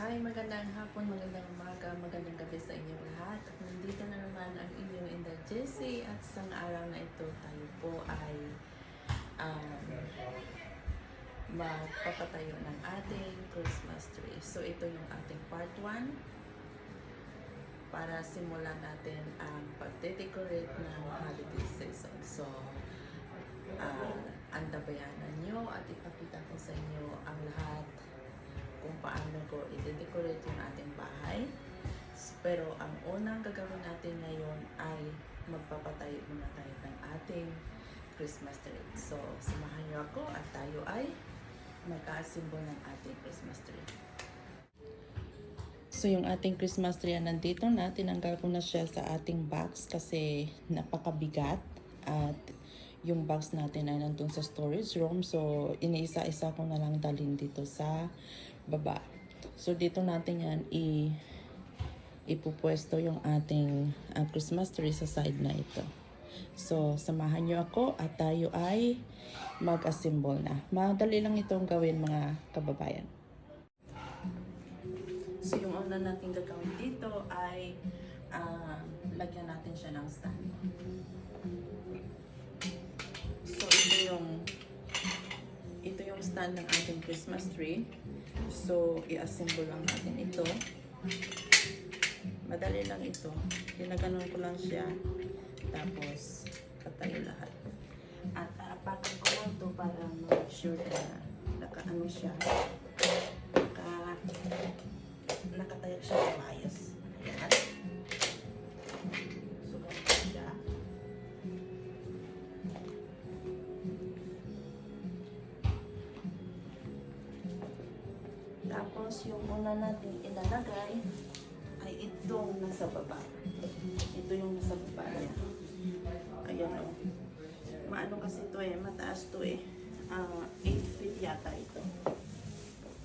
Hi, magandang hapon, magandang umaga, magandang gabi sa inyo lahat. At nandito na naman ang inyong Inday Jessie at sa araw na ito tayo po ay um, magpapatayo ng ating Christmas tree. So ito yung ating part 1 para simulan natin ang pag-decorate ng holiday season. So antabayanan nyo at ipakita ko sa inyo ang lahat kung paano ko i-decorate yung ating bahay. Pero ang unang gagawin natin ngayon ay magpapatayo muna tayo ng ating Christmas tree. So, samahan niyo ako at tayo ay mag-a-assemble ng ating Christmas tree. So, yung ating Christmas tree nandito na. Tinanggal ko na siya sa ating box kasi napakabigat at yung box natin ay nandun sa storage room. So, iniisa-isa ko na lang dalhin dito sa baba. So, dito natin yan ipupwesto yung ating Christmas tree sa side na ito. So, samahan nyo ako at tayo ay mag-assemble na. Madali lang itong gawin mga kababayan. So, yung una natin gagawin dito ay lagyan natin siya ng stand. So, ito yung stand ng ating Christmas tree. So, i-assemble lang natin ito. Madali lang ito. Ginaganon ko lang siya. Tapos, katayo lahat. At aapakan ko lang ito para make sure na nakaano siya. Nakatayo siya ng maayos. Ayan. So, ganito siya. Tapos, yung una natin ilalagay ay itong nasa baba. Ito yung nasa baba niya. Ayan o. Maano kasi ito eh. Mataas to eh. 8 feet yata ito.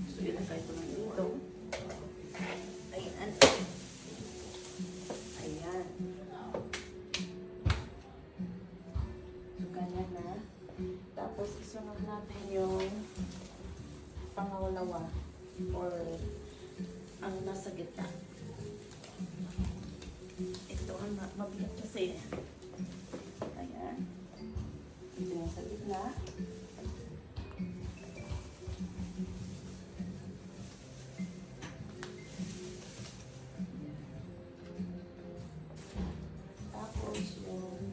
So, ilagay ko lang dito. Ayan. Ayan. So, ganyan na. Tapos, isunod natin yung pangalawa or ang nasa gitna. Ito ang mabigat kasi. Ayan. Ito yung sa gitna. Tapos yung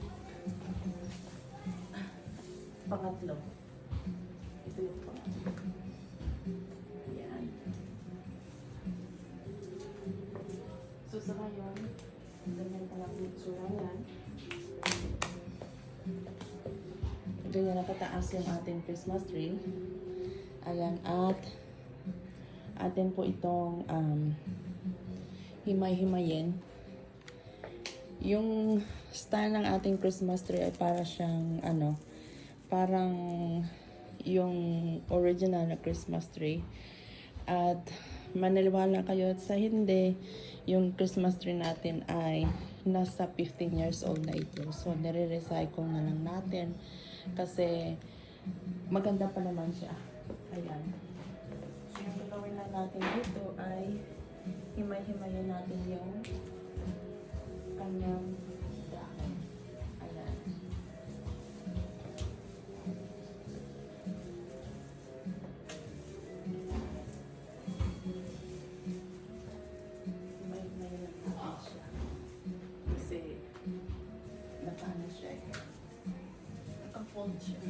pangatlo. Ito yung pangatlo. Ayan. So sa ngayon, ganyan pala ang itsura yan. Ganyan nakataas yung ating Christmas tree. Ayan, at atin po itong himay-himayin. Yung style ng ating Christmas tree ay para siyang parang yung original na Christmas tree. At maniliwala kayo sa hindi, yung Christmas tree natin ay nasa 15 years old na ito. So, nire-recycle na lang natin kasi maganda pa naman siya. Ayan. So, yung gagawin na natin dito ay himay-himayin natin yung kanyang dahon. Ayan. Himay-himayin natin siya. Kasi nakano siya eh. Naka-fold siya.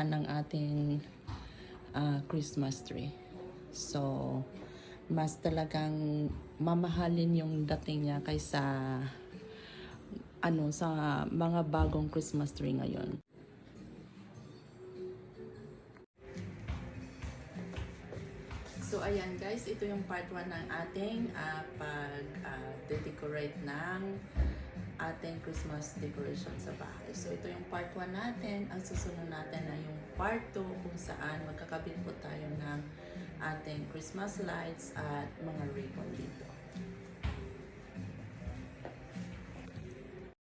kagandahan ng ating Christmas tree. So, mas talagang mamahalin yung dating niya kaysa sa mga bagong Christmas tree ngayon. So ayan guys, ito yung part 1 ng ating pag-decorate ng ating Christmas decoration sa bahay. So ito yung part 1 natin. Ang susunod natin na yung part 2 kung saan magkakabit po tayo ng ating Christmas lights at mga ribbon.